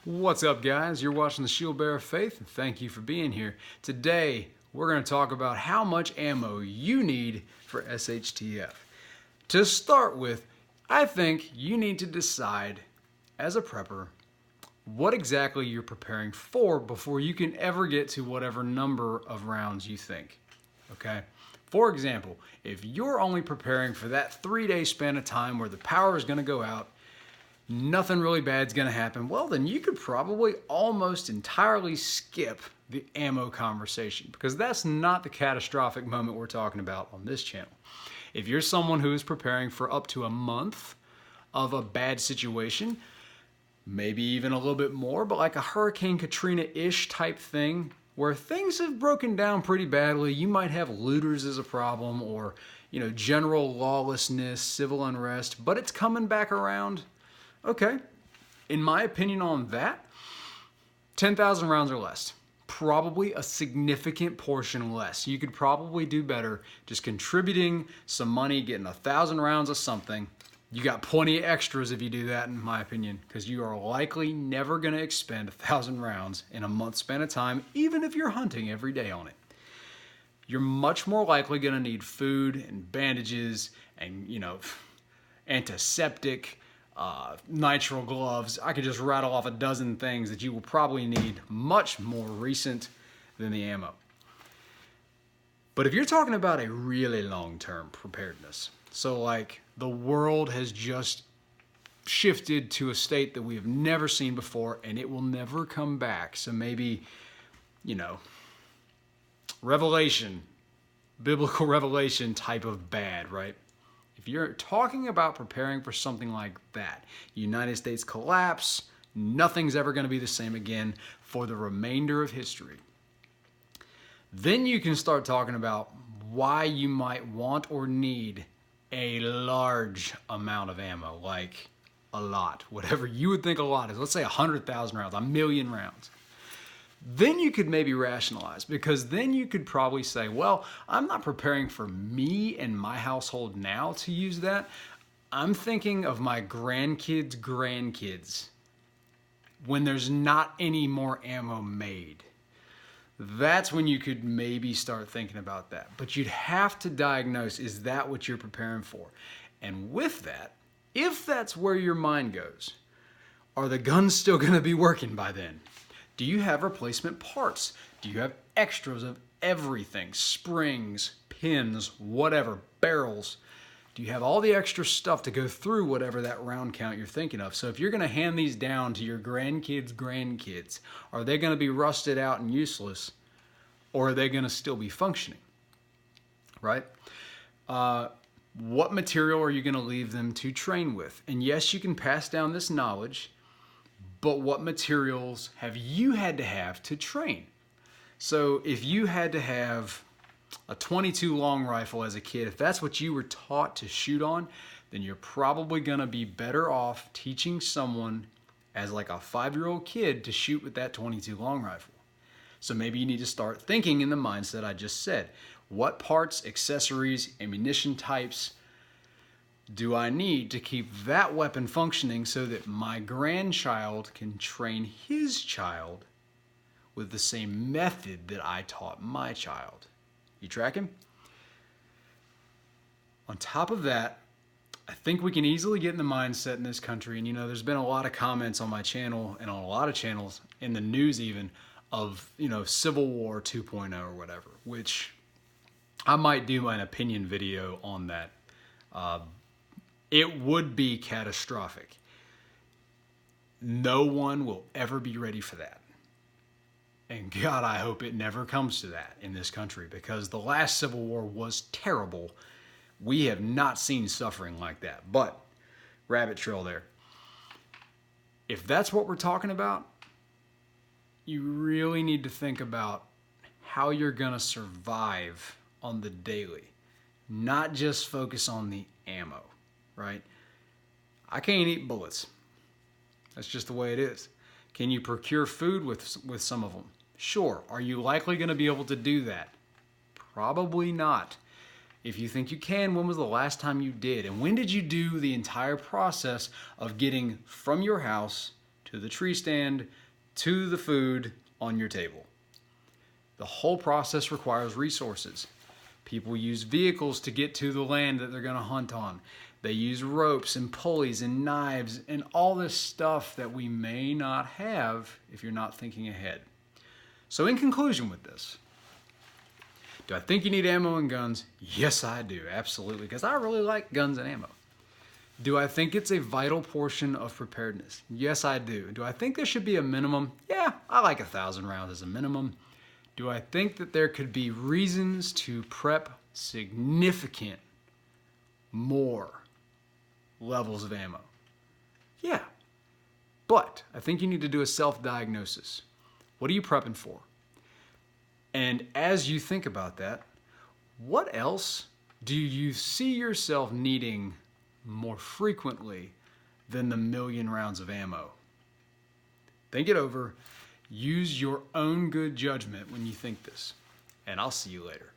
What's up, guys? You're watching the Shieldbearer Faith, and thank you for being here. Today, we're going to talk about how much ammo you need for SHTF. To start with, I think you need to decide, as a prepper, what exactly you're preparing for before you can ever get to whatever number of rounds you think. Okay? For example, if you're only preparing for that 3-day span of time where the power is going to go out, nothing really bad's going to happen, well, then you could probably almost entirely skip the ammo conversation, because that's not the catastrophic moment we're talking about on this channel. If you're someone who is preparing for up to a month of a bad situation, maybe even a little bit more, but like a Hurricane Katrina-ish type thing, where things have broken down pretty badly, you might have looters as a problem, or general lawlessness, civil unrest, but it's coming back around. Okay, in my opinion on that, 10,000 rounds or less. Probably a significant portion less. You could probably do better just contributing some money, getting 1,000 rounds of something. You got plenty of extras if you do that, in my opinion, because you are likely never going to expend 1,000 rounds in a month span of time, even if you're hunting every day on it. You're much more likely going to need food and bandages and, antiseptic, nitrile gloves. I could just rattle off a dozen things that you will probably need much more recent than the ammo. But if you're talking about a really long-term preparedness, so like the world has just shifted to a state that we have never seen before and it will never come back. So maybe, revelation, biblical revelation type of bad, right? If you're talking about preparing for something like that, United States collapse, nothing's ever going to be the same again for the remainder of history. Then you can start talking about why you might want or need a large amount of ammo, like a lot, whatever you would think a lot is. Let's say 100,000 rounds, 1,000,000 rounds. Then you could maybe rationalize, because then you could probably say, well, I'm not preparing for me and my household now to use that. I'm thinking of my grandkids when there's not any more ammo made. That's when you could maybe start thinking about that. But you'd have to diagnose, is that what you're preparing for? And with that, if that's where your mind goes, are the guns still going to be working by then? Do you have replacement parts? Do you have extras of everything? Springs, pins, whatever, barrels. Do you have all the extra stuff to go through whatever that round count you're thinking of? So if you're going to hand these down to your grandkids, are they going to be rusted out and useless? Or are they going to still be functioning? Right? What material are you going to leave them to train with? And yes, you can pass down this knowledge, but what materials have you had to have to train? So if you had to have a .22 long rifle as a kid, if that's what you were taught to shoot on, then you're probably gonna be better off teaching someone as like a 5-year-old kid to shoot with that .22 long rifle. So maybe you need to start thinking in the mindset I just said. What parts, accessories, ammunition types do I need to keep that weapon functioning so that my grandchild can train his child with the same method that I taught my child? You tracking? On top of that, I think we can easily get in the mindset in this country, and there's been a lot of comments on my channel and on a lot of channels in the news even of, Civil War 2.0 or whatever, which I might do an opinion video on that. It would be catastrophic. No one will ever be ready for that. And God, I hope it never comes to that in this country, because the last Civil War was terrible. We have not seen suffering like that. But, rabbit trail there. If that's what we're talking about, you really need to think about how you're going to survive on the daily. Not just focus on the ammo. Right? I can't eat bullets. That's just the way it is. Can you procure food with some of them? Sure. Are you likely going to be able to do that? Probably not. If you think you can, when was the last time you did? And when did you do the entire process of getting from your house to the tree stand, to the food on your table. The whole process requires resources. People use vehicles to get to the land that they're going to hunt on. They use ropes and pulleys and knives and all this stuff that we may not have if you're not thinking ahead. So in conclusion with this, do I think you need ammo and guns? Yes, I do, absolutely, because I really like guns and ammo. Do I think it's a vital portion of preparedness? Yes, I do. Do I think there should be a minimum? Yeah, I like 1,000 rounds as a minimum. Do I think that there could be reasons to prep significant more levels of ammo? Yeah, but I think you need to do a self-diagnosis. What are you prepping for? And as you think about that, what else do you see yourself needing more frequently than the 1,000,000 rounds of ammo? Think it over. Use your own good judgment when you think this. And I'll see you later.